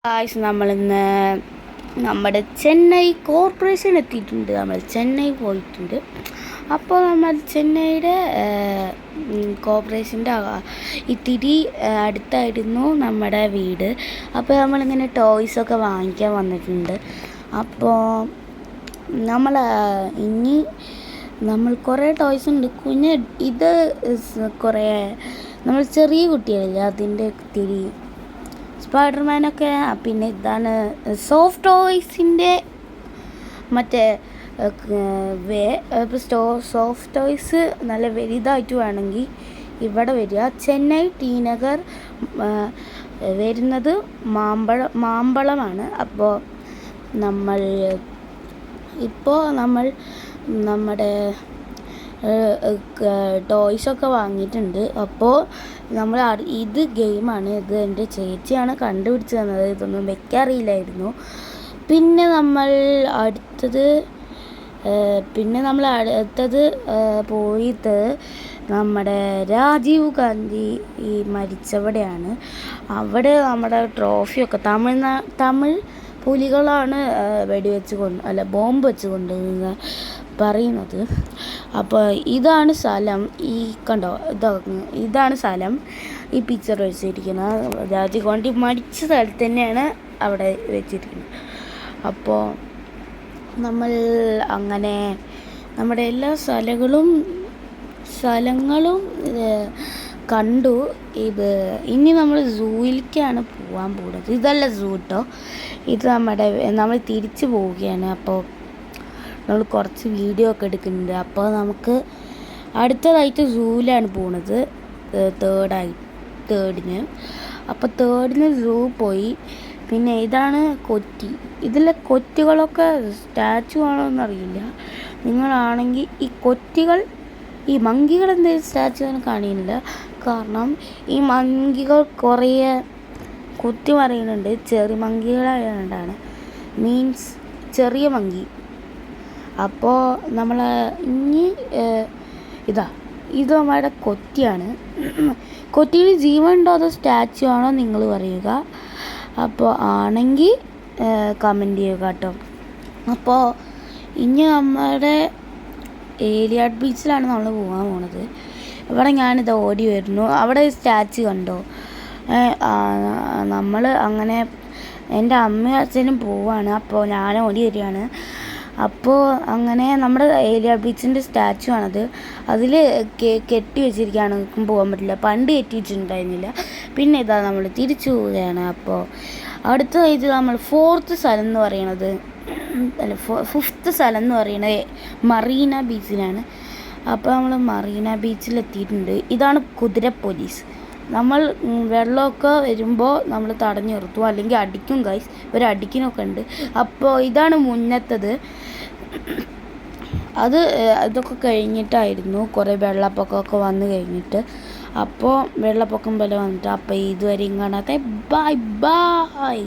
Guys നമ്മളിന്ന് നമ്മുടെ Chennai corporation എത്തിയിട്ടുണ്ട്. നമ്മൾ ചെന്നൈ പോയിട്ടുണ്ട്. അപ്പോൾ നമ്മൾ ചെന്നൈയുടെ കോർപ്പറേഷൻ്റെ ഇത്തിരി അടുത്തായിരുന്നു നമ്മുടെ വീട്. അപ്പോൾ നമ്മളിങ്ങനെ ടോയ്സൊക്കെ വാങ്ങിക്കാൻ വന്നിട്ടുണ്ട്. അപ്പോൾ നമ്മൾ ഇനി നമ്മൾ കുറേ ടോയ്സ് ഉണ്ട്. ഇത് കുറേ നമ്മൾ ചെറിയ കുട്ടികളില്ലേ അതിൻ്റെ ഇത്തിരി സ്പൈഡർമാനൊക്കെ. പിന്നെ ഇതാണ് സോഫ്റ്റ് ടോയ്സിൻ്റെ മറ്റേ സോഫ്റ്റ് ടോയ്സ് നല്ല വലുതായിട്ട് വേണമെങ്കിൽ ഇവിടെ വരിക. ചെന്നൈ ടി നഗർ വരുന്നത് മാമ്പളമാണ്. അപ്പോൾ നമ്മൾ നമ്മുടെ ടോയ്സൊക്കെ വാങ്ങിയിട്ടുണ്ട്. അപ്പോൾ നമ്മൾ ഇത് ഗെയിമാണ്. ഇത് എൻ്റെ ചേച്ചിയാണ് കണ്ടുപിടിച്ച് തന്നത്. ഇതൊന്നും വെക്കാറിയില്ലായിരുന്നു. പിന്നെ നമ്മൾ അടുത്തത് പോയത് നമ്മുടെ രാജീവ് ഗാന്ധി മരിച്ചവിടെയാണ്. അവിടെ നമ്മുടെ ട്രോഫിയൊക്കെ തമിഴ് പുലികളാണ് ബോംബ് വെച്ച് കൊണ്ടുവന്ന് പറയുന്നത്. അപ്പോൾ ഇതാണ് സ്ഥലം. ഇതാണ് സ്ഥലം. ഈ പിക്ചർ വെച്ചിരിക്കുന്നത് രാജീവ് ഗാന്ധി മരിച്ച സ്ഥലത്ത് തന്നെയാണ് അവിടെ വെച്ചിരിക്കുന്നത്. അപ്പോൾ നമ്മൾ അങ്ങനെ നമ്മുടെ എല്ലാ സ്ഥലങ്ങളും കണ്ടു. ഇനി നമ്മൾ സൂയിലേക്കാണ് പോകാൻ പോകുന്നത്. ഇതല്ല സൂ കേട്ടോ, ഇത് നമ്മൾ തിരിച്ചു പോവുകയാണ്. അപ്പോൾ നമ്മൾ കുറച്ച് വീഡിയോ ഒക്കെ എടുക്കുന്നുണ്ട്. അപ്പോൾ നമുക്ക് അടുത്തതായിട്ട് സൂവിലാണ് പോകുന്നത്, തേർഡിന്. അപ്പോൾ തേർഡിന് സൂ പോയി. പിന്നെ ഇതാണ് കൊറ്റി. ഇതിലെ കൊറ്റികളൊക്കെ സ്റ്റാച്ചു ആണോ എന്നറിയില്ല. നിങ്ങളാണെങ്കിൽ ഈ മങ്കികൾ എന്തെങ്കിലും സ്റ്റാച്ചു ആണ് കാണില്ല. കാരണം ഈ മങ്കികൾ കുറേ കുത്തി മറിയുന്നുണ്ട്. ചെറിയ മങ്കികളായതുകൊണ്ടാണ്, മീൻസ് ചെറിയ മങ്കി. അപ്പോൾ നമ്മൾ ഇനി ഇത് നമ്മുടെ കൊറ്റിയാണ്. കൊറ്റിയിൽ ജീവൻ ഉണ്ടോ അതോ സ്റ്റാച്ചു ആണോ നിങ്ങൾ പറയുക. അപ്പോൾ ആണെങ്കിൽ കമൻറ്റ് ചെയ്യുക കേട്ടോ. അപ്പോൾ ഇനി നമ്മുടെ ഏലിയാട് ബീച്ചിലാണ് നമ്മൾ പോകാൻ പോണത്. ഇവിടെ ഞാനിത് ഓടി വരുന്നു. അവിടെ സ്റ്റാച്ചു കണ്ടോ. നമ്മൾ അങ്ങനെ എൻ്റെ അമ്മയും അച്ഛനും പോവാണ്. അപ്പോൾ ഞാൻ ഓടി വരികയാണ്. അപ്പോൾ അങ്ങനെ നമ്മുടെ ഏലിയ ബീച്ചിൻ്റെ സ്റ്റാച്ചു ആണത്. അതിൽ കെട്ടി വെച്ചിരിക്കുകയാണ്. പോകാൻ പറ്റില്ല, പണ്ട് കെട്ടി വെച്ചിട്ടുണ്ടായിരുന്നില്ല. പിന്നെ നമ്മൾ തിരിച്ചു പോവുകയാണ്. അപ്പോൾ അടുത്തതായിട്ട് നമ്മൾ ഫിഫ്ത്ത് സ്ഥലം എന്ന് പറയുന്നത് മറീന ബീച്ചിലാണ്. അപ്പോൾ നമ്മൾ മറീന ബീച്ചിലെത്തിയിട്ടുണ്ട്. ഇതാണ് കുതിര പോലീസ്. നമ്മൾ വെള്ളമൊക്കെ വരുമ്പോൾ നമ്മൾ തടഞ്ഞു നിർത്തും, അല്ലെങ്കിൽ അടിക്കും ഗൈസ്. അടിക്കുന്നൊക്കെ ഉണ്ട്. അപ്പോൾ ഇതാണ് മുന്നത്തത്. അതൊക്കെ കഴിഞ്ഞിട്ടായിരുന്നു, കുറേ വെള്ളപ്പൊക്കമൊക്കെ വന്നു കഴിഞ്ഞിട്ട്. അപ്പോൾ വെള്ളപ്പൊക്കം പോലെ വന്നിട്ട്. അപ്പോൾ ഇതുവരെയും കാണാത്ത ബൈ.